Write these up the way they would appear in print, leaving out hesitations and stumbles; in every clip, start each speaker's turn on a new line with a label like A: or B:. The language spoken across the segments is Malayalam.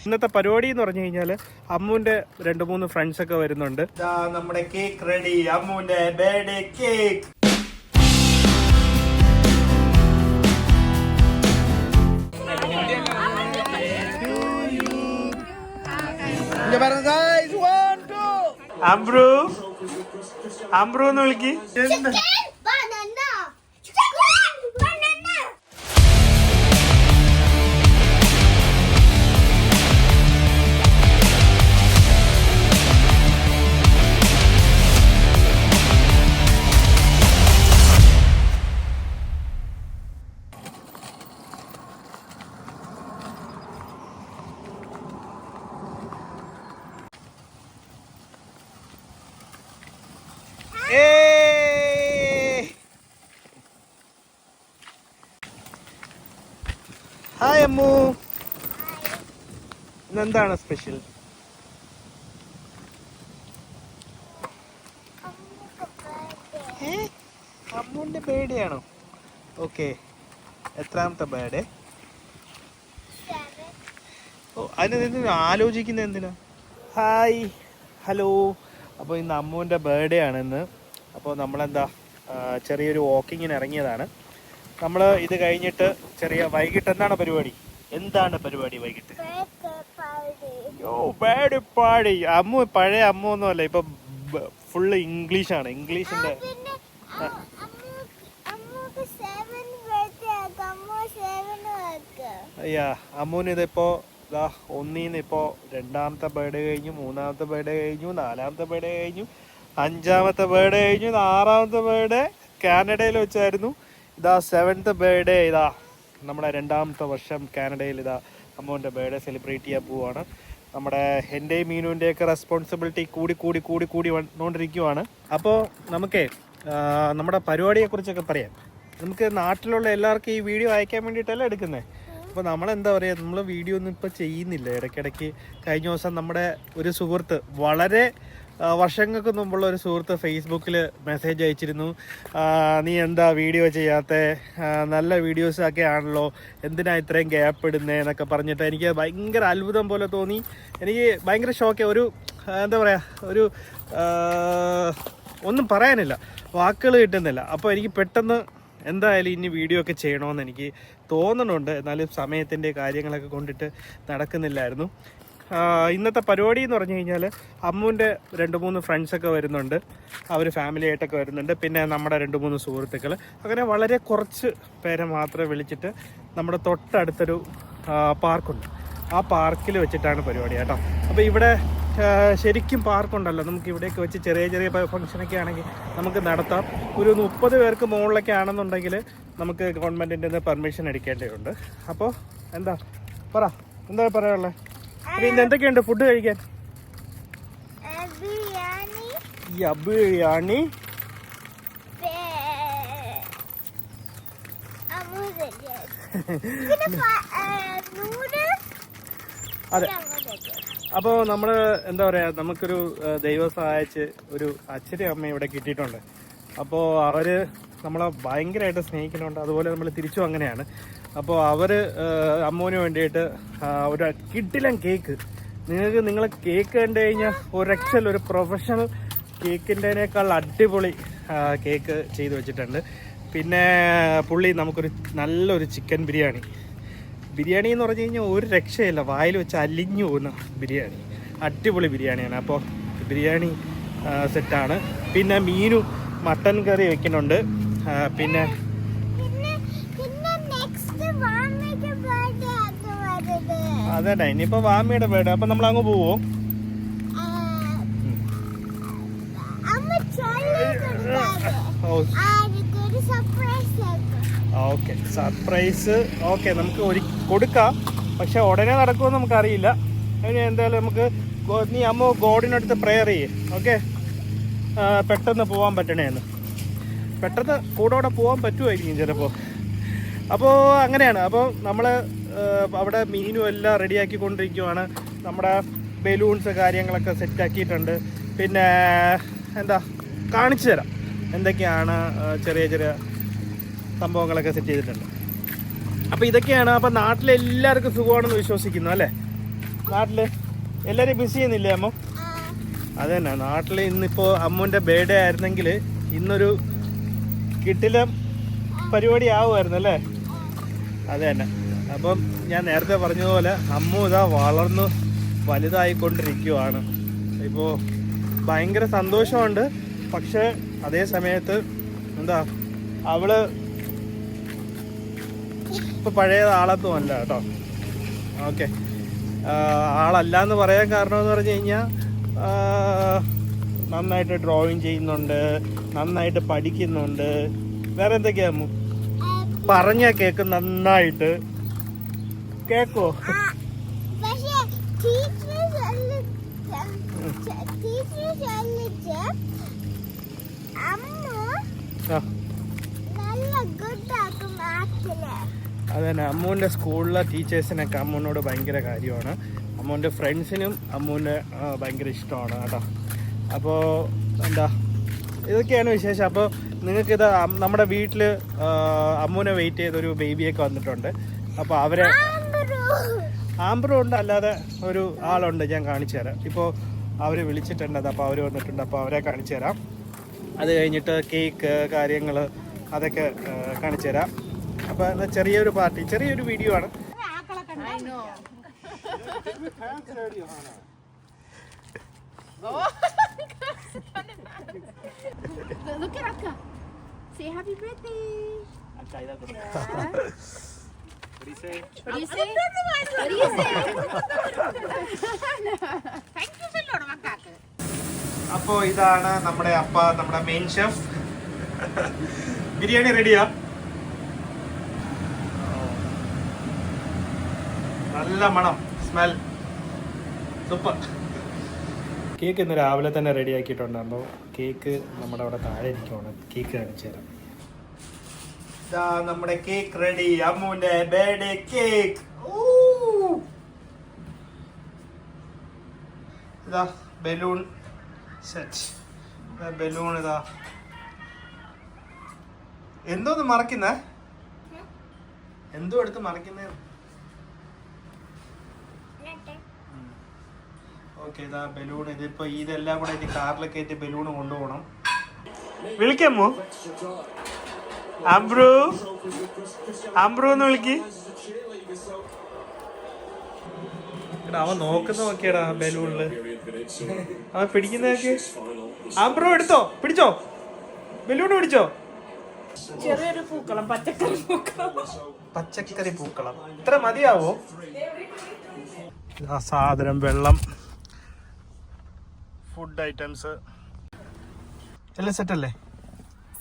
A: ഇന്നത്തെ പരിപാടി എന്ന് പറഞ്ഞു കഴിഞ്ഞാൽ അമ്മുവിന്റെ 2-3 ഫ്രണ്ട്സ് ഒക്കെ വരുന്നുണ്ട്. നമ്മുടെ കേക്ക് റെഡി, അമ്മുവിന്റെ ബർത്ത്ഡേ കേക്ക്. അംബ്രു അംബ്രു എന്ന് വിളിക്ക്. ഹായ് അമ്മു, ഇന്നെന്താണ് സ്പെഷ്യൽ? അമ്മുവിന്റെ ബർത്ത്ഡേ ആണോ? ഓക്കെ, എത്രാമത്തെ ബർത്ത്ഡേ? ഓ, അതിന് ആലോചിക്കുന്നത് എന്തിനാ? Hi, hello. അപ്പോൾ ഇന്ന് അമ്മുവിൻ്റെ ബർത്ത്ഡേ ആണ് ഇന്ന്. അപ്പോൾ നമ്മളെന്താ ചെറിയൊരു വാക്കിങ്ങിന് ഇറങ്ങിയതാണ്. നമ്മൾ ഇത് കഴിഞ്ഞിട്ട് വൈകിട്ട് എന്താണ് പരിപാടി? വൈകിട്ട്? ഓ, ബർത്ത്ഡേ പാർട്ടി. അമ്മു പഴയ അമ്മു ഒന്നുമല്ല, ഇപ്പൊ ഫുള്ള് ഇംഗ്ലീഷാണ്. ഇംഗ്ലീഷിന്റെ അയ്യാ, അമ്മുവിന് ഇതിപ്പോ ഒന്നിന്ന് ഇപ്പോൾ 2ാമത്തെ ബർത്ത്ഡേ കഴിഞ്ഞു, 3ാമത്തെ ബർത്ത്ഡേ കഴിഞ്ഞു, 4ാമത്തെ ബർത്ത്ഡേ കഴിഞ്ഞു, 5ാമത്തെ ബർത്ത്ഡേ കഴിഞ്ഞു, 6ാമത്തെ ബർത്ത്ഡേ കാനഡയിൽ വെച്ചായിരുന്നു. ഇതാ 7th ബർത്ത്ഡേ. ഇതാ നമ്മുടെ 2ാമത്തെ വർഷം കാനഡയിൽ ഇതാ അമ്മുവിൻ്റെ ബർത്ത്ഡേ സെലിബ്രേറ്റ് ചെയ്യാൻ പോവുകയാണ്. നമ്മുടെ എൻ്റെയും മീനുവിൻ്റെയൊക്കെ റെസ്പോൺസിബിലിറ്റി കൂടി വന്നുകൊണ്ടിരിക്കുവാണ്. അപ്പോൾ നമുക്കേ നമ്മുടെ പരിപാടിയെക്കുറിച്ചൊക്കെ പറയാം. നമുക്ക് നാട്ടിലുള്ള എല്ലാവർക്കും ഈ വീഡിയോ അയക്കാൻ വേണ്ടിയിട്ടല്ല എടുക്കുന്നത്. അപ്പോൾ നമ്മളെന്താ പറയുക, നമ്മൾ വീഡിയോ ഒന്നും ഇപ്പോൾ ചെയ്യുന്നില്ല. ഇടയ്ക്കിടയ്ക്ക് കഴിഞ്ഞ ദിവസം നമ്മുടെ ഒരു സുഹൃത്ത്, വളരെ വർഷങ്ങൾക്ക് മുമ്പുള്ള ഒരു സുഹൃത്ത് ഫേസ്ബുക്കിൽ മെസ്സേജ് അയച്ചിരുന്നു. നീ എന്താ വീഡിയോ ചെയ്യാത്ത, നല്ല വീഡിയോസൊക്കെ ആണല്ലോ, എന്തിനാ ഇത്രയും ഗ്യാപ്പ് ഇടുന്നേ എന്നൊക്കെ പറഞ്ഞിട്ട് എനിക്ക് ഭയങ്കര അത്ഭുതം പോലെ തോന്നി. എനിക്ക് ഭയങ്കര ഷോക്ക്. ഒരു എന്താ പറയുക, ഒരു ഒന്നും പറയാനില്ല, വാക്കുകൾ കിട്ടുന്നില്ല. അപ്പോൾ എനിക്ക് പെട്ടെന്ന് എന്തായാലും ഇനി വീഡിയോ ഒക്കെ ചെയ്യണമെന്ന് എനിക്ക് തോന്നുന്നുണ്ട്. എന്നാലും സമയത്തിൻ്റെ കാര്യങ്ങളൊക്കെ കൊണ്ടിട്ട് നടക്കുന്നില്ലായിരുന്നു. ഇന്നത്തെ പരിപാടി എന്ന് പറഞ്ഞു കഴിഞ്ഞാൽ അമ്മുവിൻ്റെ 2-3 ഫ്രണ്ട്സൊക്കെ വരുന്നുണ്ട്. അവർ ഫാമിലി ആയിട്ടൊക്കെ വരുന്നുണ്ട്. പിന്നെ നമ്മുടെ 2-3 സുഹൃത്തുക്കൾ. അങ്ങനെ വളരെ കുറച്ച് പേരെ മാത്രമേ വിളിച്ചിട്ട് നമ്മുടെ തൊട്ടടുത്തൊരു പാർക്കുണ്ട്, ആ പാർക്കിൽ വെച്ചിട്ടാണ് പരിപാടി കേട്ടോ. അപ്പോൾ ഇവിടെ ശരിക്കും പാർക്കുണ്ടല്ലോ, നമുക്ക് ഇവിടെയൊക്കെ വെച്ച് ചെറിയ ഫംഗ്ഷനൊക്കെ ആണെങ്കിൽ നമുക്ക് നടത്താം. ഒരു 30 പേർക്ക് മുകളിലൊക്കെ ആണെന്നുണ്ടെങ്കിൽ നമുക്ക് ഗവൺമെൻറ്റിൻ്റെ പെർമിഷൻ എടുക്കേണ്ടതുണ്ട്. അപ്പോൾ എന്താ പറയാനുള്ളത്? അപ്പോൾ ഇന്ന് എന്തൊക്കെയുണ്ട് ഫുഡ് കഴിക്കാൻ? ബിരിയാണി, അതെ. അപ്പോൾ നമ്മൾ എന്താ പറയുക, നമുക്കൊരു ദൈവം സഹായിച്ച് ഒരു അച്ഛനും അമ്മയും ഇവിടെ കിട്ടിയിട്ടുണ്ട്. അപ്പോൾ അവർ നമ്മളെ ഭയങ്കരമായിട്ട് സ്നേഹിക്കുന്നുണ്ട്. അതുപോലെ നമ്മൾ തിരിച്ചും അങ്ങനെയാണ്. അപ്പോൾ അവർ അമ്മൂന് വേണ്ടിയിട്ട് ഒരു കിടിലൻ കേക്ക്, നിങ്ങൾ കേക്ക് കണ്ടു കഴിഞ്ഞാൽ ഒരു രക്ഷയിൽ ഒരു പ്രൊഫഷണൽ കേക്കിൻ്റെനേക്കാൾ അടിപൊളി കേക്ക് ചെയ്ത് വെച്ചിട്ടുണ്ട്. പിന്നെ പുള്ളി നമുക്കൊരു നല്ലൊരു ചിക്കൻ ബിരിയാണി എന്ന് പറഞ്ഞു കഴിഞ്ഞാൽ ഒരു രക്ഷയില്ല, വായിൽ വെച്ച് അലിഞ്ഞു പോകുന്ന ബിരിയാണി, അടിപൊളി ബിരിയാണിയാണ്. അപ്പോൾ ബിരിയാണി സെറ്റാണ്. പിന്നെ മീനും മട്ടൻ കറി വെക്കുന്നുണ്ട്. പിന്നെ അതേട്ടാ, ഇനിയിപ്പോൾ വാമിയുടെ ബർത്ത്ഡേ. അപ്പം നമ്മൾ അങ്ങ് പോവോ? Okay, surprise. ഓക്കെ, നമുക്ക് കൊടുക്കാം, പക്ഷെ ഉടനെ നടക്കുമെന്ന് നമുക്കറിയില്ല. അതിന് എന്തായാലും നമുക്ക് നീ അമ്മ ഗോഡിനടുത്ത് പ്രെയർ ചെയ്യേ. ഓക്കെ, പെട്ടെന്ന് പോകാൻ പറ്റണേന്ന്, പെട്ടെന്ന് കൂടെ പോകാൻ പറ്റുമായിരിക്കും ചിലപ്പോൾ. അപ്പോൾ അങ്ങനെയാണ്. അപ്പോൾ നമ്മൾ അവിടെ മീനും എല്ലാം റെഡിയാക്കിക്കൊണ്ടിരിക്കുവാണ്. നമ്മുടെ ബലൂൺസ് കാര്യങ്ങളൊക്കെ സെറ്റാക്കിയിട്ടുണ്ട്. പിന്നെ എന്താ കാണിച്ചു തരാം എന്തൊക്കെയാണ് ചെറിയ സംഭവങ്ങളൊക്കെ സെറ്റ് ചെയ്തിട്ടുണ്ട്. അപ്പോൾ ഇതൊക്കെയാണ്. അപ്പോൾ നാട്ടിലെല്ലാവർക്കും സുഖമാണെന്ന് വിശ്വസിക്കുന്നു അല്ലേ? നാട്ടിൽ എല്ലാവരും മിസ് ചെയ്യുന്നില്ലേ അമ്മ? അത് തന്നെ, നാട്ടിൽ ഇന്നിപ്പോൾ അമ്മുവിൻ്റെ ബർത്ത്ഡേ ആയിരുന്നെങ്കിൽ ഇന്നൊരു കിട്ടിലം പരിപാടി ആവുമായിരുന്നു അല്ലേ? അത് തന്നെ. അപ്പം ഞാൻ നേരത്തെ പറഞ്ഞതുപോലെ അമ്മു ഇതാ വളർന്നു വലുതായിക്കൊണ്ടിരിക്കുവാണ്. ഇപ്പോൾ ഭയങ്കര സന്തോഷമുണ്ട്. പക്ഷേ അതേ സമയത്ത് എന്താ, അവള് ഇപ്പം പഴയ ആളൊന്നുമല്ല കേട്ടോ. ഓക്കെ, ആളല്ല എന്ന് പറയാൻ കാരണം എന്ന് പറഞ്ഞു കഴിഞ്ഞാൽ നന്നായിട്ട് ഡ്രോയിങ് ചെയ്യുന്നുണ്ട്, നന്നായിട്ട് പഠിക്കുന്നുണ്ട്. വേറെ എന്തൊക്കെയാ അമ്മു പറഞ്ഞ കേക്ക് നന്നായിട്ട് കേക്കോ? അതന്നെ, അമ്മുവിൻ്റെ സ്കൂളിലെ ടീച്ചേഴ്സിനൊക്കെ അമ്മുവിനോട് ഭയങ്കര കാര്യമാണ്. അമ്മുവിൻ്റെ ഫ്രണ്ട്സിനും അമ്മുവിനെ ഭയങ്കര ഇഷ്ടമാണ് കേട്ടോ. അപ്പോൾ എന്താ, ഇതൊക്കെയാണ് വിശേഷം. അപ്പോൾ നിങ്ങൾക്കിത് നമ്മുടെ വീട്ടിൽ അമ്മുവിനെ വെയിറ്റ് ചെയ്തൊരു ബേബിയൊക്കെ വന്നിട്ടുണ്ട്. അപ്പോൾ അവരെ ആംബ്രോ ഉണ്ട്, അല്ലാതെ ഒരു ആളുണ്ട്, ഞാൻ കാണിച്ചു തരാം. ഇപ്പോൾ അവർ വിളിച്ചിട്ടുണ്ട്, അപ്പോൾ അവർ വന്നിട്ടുണ്ട്. അപ്പോൾ അവരെ കാണിച്ചു തരാം. അത് കഴിഞ്ഞിട്ട് കേക്ക് കാര്യങ്ങൾ അതൊക്കെ കാണിച്ചു തരാം. അപ്പോൾ എന്നാൽ ചെറിയൊരു പാർട്ടി, ചെറിയൊരു വീഡിയോ ആണ്.
B: Look at Akka. Say happy birthday.
A: Akka, ida kodu. What do you say?
B: What do you say? What do you say? Thank you so much, Akka.
A: അപ്പോൾ ഇതാണ് നമ്മുടെ അപ്പ, നമ്മുടെ മെയിൻ ഷെഫ്. ബിരിയാണി റെഡിയാ? നല്ല മണം, സ്മെൽ സൂപ്പർ. കേക്ക് ഇന്ന് രാവിലെ തന്നെ റെഡി ആക്കിയിട്ടുണ്ടോ? കേക്ക് നമ്മുടെ അവിടെ താഴെ ഇരിക്കുവാണ്. കേക്ക് കാണിച്ചു തരാം. ഇതാ നമ്മുടെ കേക്ക് റെഡി, അമ്മുവിന്റെ ബർത്ത്ഡേ കേക്ക്. ഇതാ ബലൂൺ സെറ്റ്, ബലൂൺ. ഇതാ എന്തോന്ന് മറക്കുന്നേ? എന്തോ എടുത്ത് മറക്കുന്നേ? ഓക്കെ, ഇതാ ബലൂൺ. ഇതിപ്പോ ഇതെല്ലാം കൂടെ ഇനി കാറിലൊക്കെ ആയിട്ട് ബലൂൺ കൊണ്ടുപോകണം. വിളിക്കാമോ? ആംബ്രൂ, ആംബ്രൂ എന്ന് വിളിക്ക്. അവൻ നോക്കുന്ന നോക്കിയടാ ബലൂണില്, അവൻ പിടിക്കുന്നതൊക്കെ. ആംബ്രൂ എടുത്തോ, പിടിച്ചോ, ബലൂൺ പിടിച്ചോ.
B: ചെറിയൊരു പൂക്കളം, പച്ചക്കറി പൂക്കളം.
A: പച്ചക്കറി പൂക്കളം ഇത്ര മതിയാവോ? ആ സാധനം, വെള്ളം, ഫുഡ് ഐറ്റംസ് എല്ലാം സെറ്റ് അല്ലേ?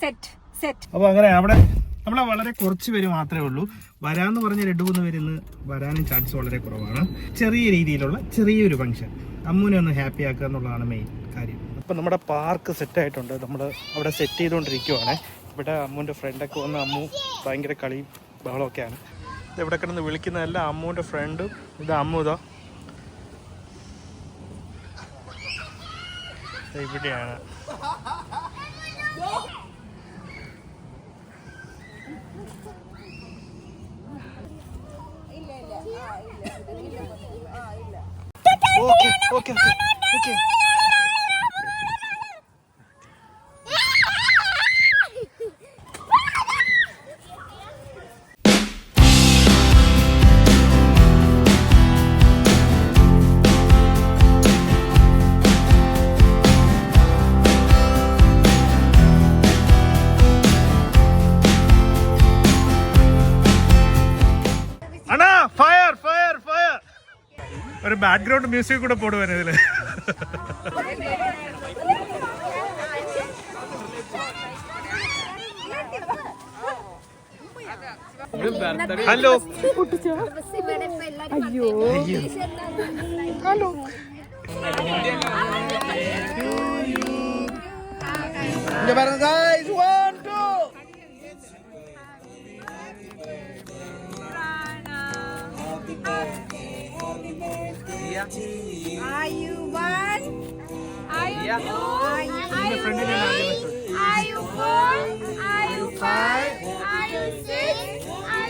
B: Set set.
A: അപ്പോൾ അങ്ങനെ അവിടെ നമ്മളെ വളരെ കുറച്ച് പേര് മാത്രമേ ഉള്ളൂ. വരാമെന്ന് പറഞ്ഞ 2-3 പേര് ഇന്ന് വരാനും ചാൻസ് വളരെ കുറവാണ്. ചെറിയ രീതിയിലുള്ള ചെറിയൊരു ഫംഗ്ഷൻ, അമ്മുവിനെ ഒന്ന് ഹാപ്പി ആക്കുക എന്നുള്ളതാണ് മെയിൻ കാര്യം. അപ്പം നമ്മുടെ പാർക്ക് സെറ്റായിട്ടുണ്ട്, നമ്മൾ അവിടെ സെറ്റ് ചെയ്തുകൊണ്ടിരിക്കുവാണ്. ഇവിടെ അമ്മുവിൻ്റെ ഫ്രണ്ടൊക്കെ വന്ന് അമ്മു ഭയങ്കര കളിയും ബഹളമൊക്കെയാണ്. ഇത് ഇവിടെ കിടന്ന് വിളിക്കുന്നതല്ല അമ്മുവിൻ്റെ ഫ്രണ്ടും. ഇത് അമ്മു ഇതാ ഇവിടെയാണ്. Okay okay okay. അണ്ണാ ഫയർ ഫയർ ഫയർ. ഒരു ബാക്ക്ഗ്രൗണ്ട് മ്യൂസിക് കൂടെ പോടുവാൻ ഇതില്. ഹലോ അയ്യോ hello.
B: Are you one? Are you two? Are you four? Are you five? Are you six? Are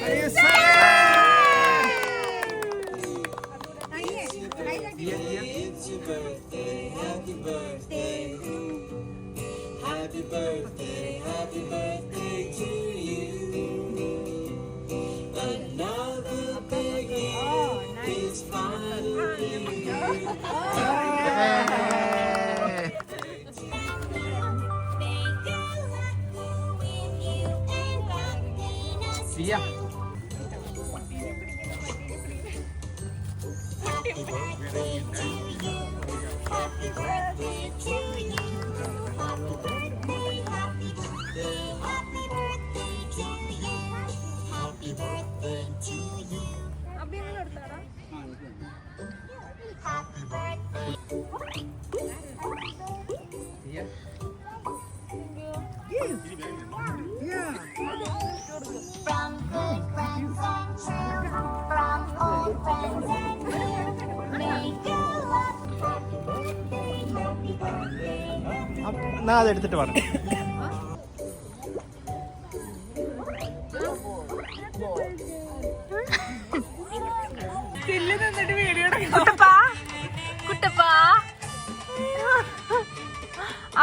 A: എന്നാ അതെടുത്തിട്ട് വേണം.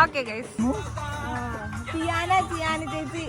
B: ഓക്കെ ഗൈസ്, ടിയാന ചേച്ചി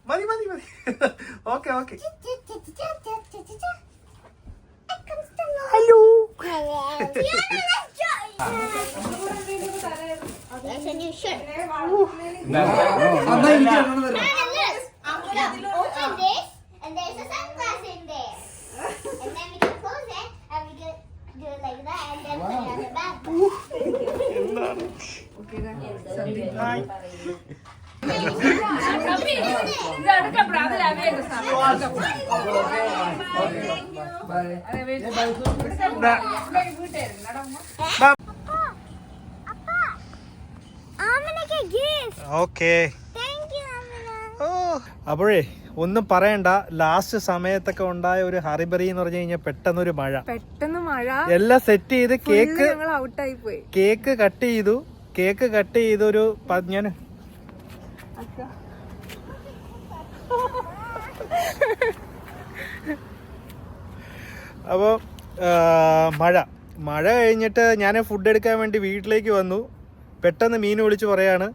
A: മതി മതി മതി. Okay okay. Hello.
C: That's a new shirt.
D: Open this, and there's a sunglass in there. And then we can close it, and we can do it like that, and then put it on the back.
A: Hi. Okay. ഓ അപ്പോഴേ ഒന്നും പറയണ്ട, ലാസ്റ്റ് സമയത്തൊക്കെ ഉണ്ടായ ഒരു ഹറിബറി എന്ന് പറഞ്ഞു കഴിഞ്ഞാൽ പെട്ടെന്ന് മഴ എല്ലാം സെറ്റ് ചെയ്ത് കേക്ക് കട്ട് ചെയ്തു ഒരു ഞാൻ അപ്പോൾ മഴ കഴിഞ്ഞിട്ട് ഞാൻ ഫുഡ് എടുക്കാൻ വേണ്ടി വീട്ടിലേക്ക് വന്നു. പെട്ടെന്ന് മീൻ വിളിച്ച് പറയാണ്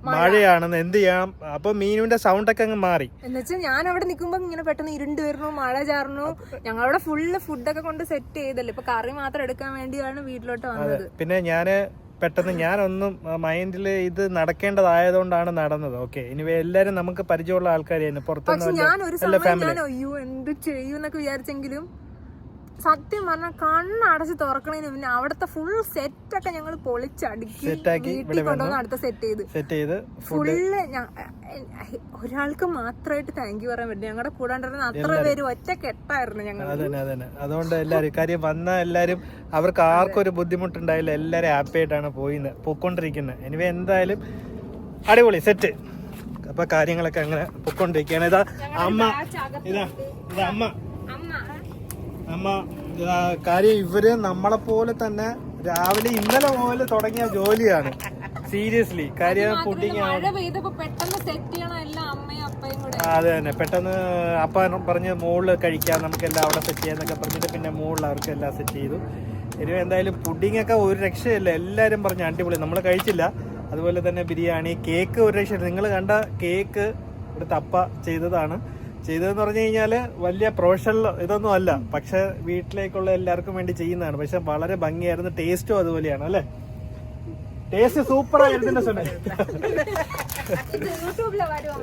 A: മഴയാണെന്ന്, എന്ത് ചെയ്യാം. അപ്പൊ മീനുവിന്റെ സൗണ്ട് ഒക്കെ അങ്ങ് മാറി.
B: എന്നുവെച്ചാൽ ഞാൻ അവിടെ നിൽക്കുമ്പോ ഇങ്ങനെ പെട്ടെന്ന് ഇരുണ്ട് വരുന്നു, മഴ ചാറുന്നു. ഞങ്ങളവിടെ ഫുള്ള് ഫുഡൊക്കെ കൊണ്ട് സെറ്റ് ചെയ്തല്ലോ. ഇപ്പൊ കറി മാത്രം എടുക്കാൻ വേണ്ടിയാണ് വീട്ടിലോട്ട് വന്നത്.
A: പിന്നെ ഞാനൊന്നും മൈൻഡില് ഇത് നടക്കേണ്ടതായതുകൊണ്ടാണ് നടന്നത്. ഓക്കെ, ഇനി എല്ലാരും നമുക്ക് പരിചയമുള്ള ആൾക്കാരായിരുന്നു പുറത്തുനിന്ന്.
B: ഞാൻ ഒരു സമയം അയ്യോ എന്ത് ചെയ്യൂന്നൊക്കെ വിചാരിച്ചെങ്കിലും സത്യം പറഞ്ഞാൽ കണ്ണടച്ച് തുറക്കണതിന് മുന്നേ അവിടുത്തെ ഫുൾ സെറ്റൊക്കെ ഞങ്ങൾ പൊളിച്ചടുക്കി വീട്ടിൽ കൊണ്ടുവന്ന് അടുത്ത സെറ്റ് ചെയ്ത് ഫുള്ള് ഒരാൾക്ക് മാത്രമായിട്ട് താങ്ക് യു പറയാൻ പറ്റും. ഞങ്ങളുടെ കൂടാണ്ടിരുന്ന അത്ര പേര് ഒറ്റ കെട്ടായിരുന്നു ഞങ്ങൾ.
A: അതന്നെ അതുകൊണ്ട് എല്ലാരും കാര്യം വന്ന എല്ലാരും അവർക്ക് ആർക്കും ഒരു ബുദ്ധിമുട്ടുണ്ടായില്ല. എല്ലാരും ഹാപ്പി ആയിട്ടാണ് പോയിക്കൊണ്ടിരിക്കുന്നത്. എനിവേ എന്തായാലും അടിപൊളി സെറ്റ്. അപ്പൊ കാര്യങ്ങളൊക്കെ അങ്ങനെ പൊയ്ക്കൊണ്ടിരിക്കുകയാണ്. ഇതാ അമ്മ കാര്യം ഇവര് നമ്മളെ പോലെ തന്നെ രാവിലെ ഇന്നലെ മുതൽ തുടങ്ങിയ ജോലിയാണ്. സീരിയസ്ലി കാര്യം പുഡിങ്. അതെ തന്നെ, പെട്ടെന്ന് അപ്പ പറഞ്ഞ് മുകളിൽ കഴിക്കാം, നമുക്കെല്ലാം അവിടെ സെറ്റ് ചെയ്യാന്നൊക്കെ പറഞ്ഞിട്ട് പിന്നെ മുകളിൽ അവർക്ക് എല്ലാം സെറ്റ് ചെയ്തു. ഇനി എന്തായാലും പുഡിങ് ഒക്കെ ഒരു രക്ഷയില്ല. എല്ലാരും പറഞ്ഞു അടിപൊളി. നമ്മൾ കഴിച്ചില്ല. അതുപോലെ തന്നെ ബിരിയാണി, കേക്ക് ഒരു രക്ഷയില്ല. നിങ്ങൾ കണ്ട കേക്ക് ഇവിടുത്തെ അപ്പ ചെയ്തതാണ്. ചെയ്തതെന്ന് പറഞ്ഞു കഴിഞ്ഞാല് വലിയ പ്രൊഫഷണൽ ഇതൊന്നും അല്ല, പക്ഷെ വീട്ടിലേക്കുള്ള എല്ലാവർക്കും വേണ്ടി ചെയ്യുന്നതാണ്. പക്ഷെ വളരെ ഭംഗിയായിരുന്നു, ടേസ്റ്റും അതുപോലെയാണ് അല്ലേ? ടേസ്റ്റ് സൂപ്പർ ആയിരുന്നു.
B: യൂട്യൂബിലെ വരും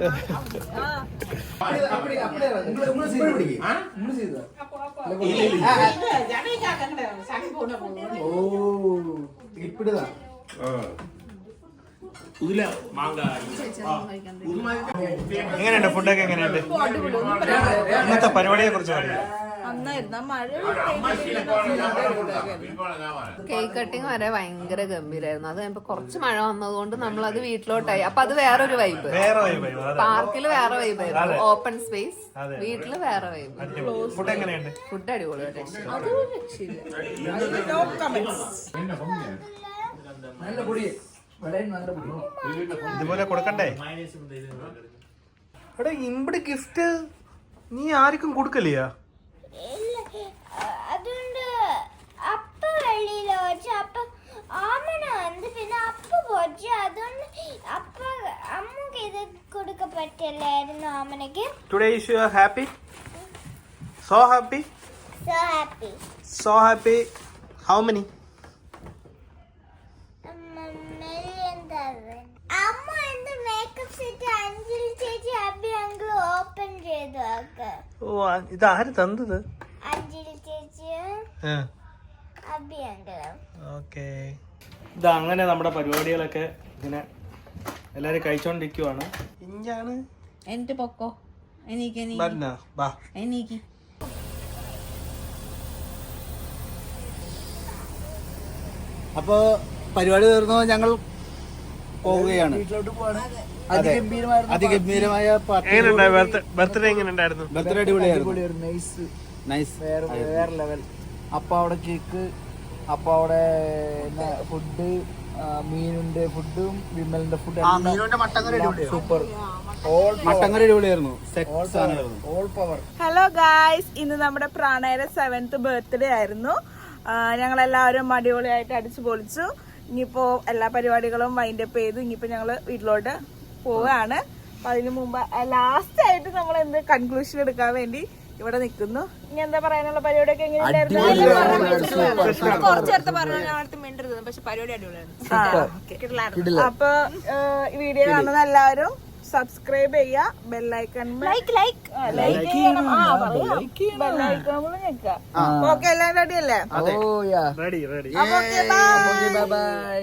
A: എങ്ങനെയുണ്ട് ഫുഡൊക്കെ? എങ്ങനെയുണ്ട് ഇന്നത്തെ പരിപാടിയെ കുറിച്ച് പറയാം.
C: കേക്ക് കട്ടിങ് വരെ ഭയങ്കര ഗംഭീരായിരുന്നു. അത് കഴിഞ്ഞപ്പോ കുറച്ച് മഴ വന്നതുകൊണ്ട് നമ്മൾ അത് വീട്ടിലോട്ടായി. അപ്പൊ അത് വേറൊരു വൈബ്. പാർക്കില് വേറെ വൈബായിരുന്നു, ഓപ്പൺ സ്പേസ്. വീട്ടില് വേറെ വൈബ്.
A: ഫുഡ് എങ്ങനെയുണ്ട്?
C: ഫുഡ് അടിപൊളിയായിട്ട്.
A: ഇതുപോലെ കൊടുക്കണ്ടേ? എടാ ഇവിടെ ഗിഫ്റ്റ് നീ ആർക്കും കൊടുക്കலையா?
D: അതുകൊണ്ട് അപ്പ വെളിയില് വെച്ച് അപ്പ ആമന വന്ന് പിന്നെ അപ്പ പോച്ച്. അതുകൊണ്ട് അപ്പ അമ്മക്ക് ഇത് കൊടുക്ക പറ്റില്ലായിരുന്നു ആമനക്ക്.
A: Today is you are happy? So happy?
D: So happy.
A: So happy. How many?
D: അമ്മ എന്റെ മേക്കപ്പ് സെറ്റ് അഞ്ജലി ചേച്ചി അബി അങ്കിൾ ഓപ്പൺ ചെയ്തു ആക്ക്.
A: ഓ ഇത് ആര് തന്നത്?
D: അഞ്ജലി ചേച്ചിയും അബി അങ്കിളും.
A: ഓക്കെ. ഇത് അങ്ങനെ നമ്മുടെ പരിപാടികളൊക്കെ ഇങ്ങനെ എല്ലാരും കഴിച്ചോണ്ടിരിക്കുവാണ്. ഇഞ്ചാണ്
C: എന്റെ പൊക്കോ എനിക്ക്
A: ബാ.
C: എനിക്ക്
E: അപ്പൊ പരിപാടി തീർന്നു, ഞങ്ങൾ പോവുകയാണ്. അതിഗംഭീരമായ
A: ബർത്ത്ഡേ എങ്ങനെ ഉണ്ടായിരുന്നു?
E: ബർത്ത്ഡേ അടിപൊളിയായിരുന്നു. നൈസ്, വേറെ ലെവൽ. അപ്പൊ അവിടെ കേക്ക്, അപ്പൊ അവിടെ ഫുഡ്, മീനുണ്ട് ഫുഡും വിമലിന്റെ ഫുഡ് സൂപ്പർ. മട്ടങ്കറി അടിപൊളിയായിരുന്നു. All power.
F: ഹലോ ഗായ്സ്, ഇന്ന് നമ്മുടെ പ്രാണയുടെ 7th ബർത്ത്ഡേ ആയിരുന്നു. ഞങ്ങളെല്ലാവരും അടിപൊളിയായിട്ട് അടിച്ചു പൊളിച്ചു. ഇനിയിപ്പോ എല്ലാ പരിപാടികളും വൈൻഡപ്പ് ചെയ്തു. ഇനിയിപ്പോ ഞങ്ങള് വീട്ടിലോട്ട് പോവാണ്. അപ്പൊ അതിനു മുമ്പ് ലാസ്റ്റ് ആയിട്ട് നമ്മൾ എന്ത് കൺക്ലൂഷൻ എടുക്കാൻ വേണ്ടി ഇവിടെ നിൽക്കുന്നു. ഇനി എന്താ പറയാനുള്ള പരിപാടിയൊക്കെ എങ്ങനെയുണ്ടായിരുന്നു?
B: കുറച്ചേരത്തെ പറഞ്ഞു ഞങ്ങളടുത്ത് മിണ്ടരുത്, പക്ഷെ പരിപാടി അടിപൊളിയായിരുന്നു.
F: അപ്പൊ ഈ വീഡിയോ കാണുന്ന എല്ലാവരും സബ്സ്ക്രൈബ് ചെയ്യാ, ബെല്ലൈക്കൺ ലൈക്ക് ചെയ്യണം. ബെല്ലൈക്കൺ ഞെക്കുക. ഓക്കെ, എല്ലാം റെഡി അല്ലേ?
A: റെഡി.
F: അപ്പൊ ഓക്കെ, ബൈ.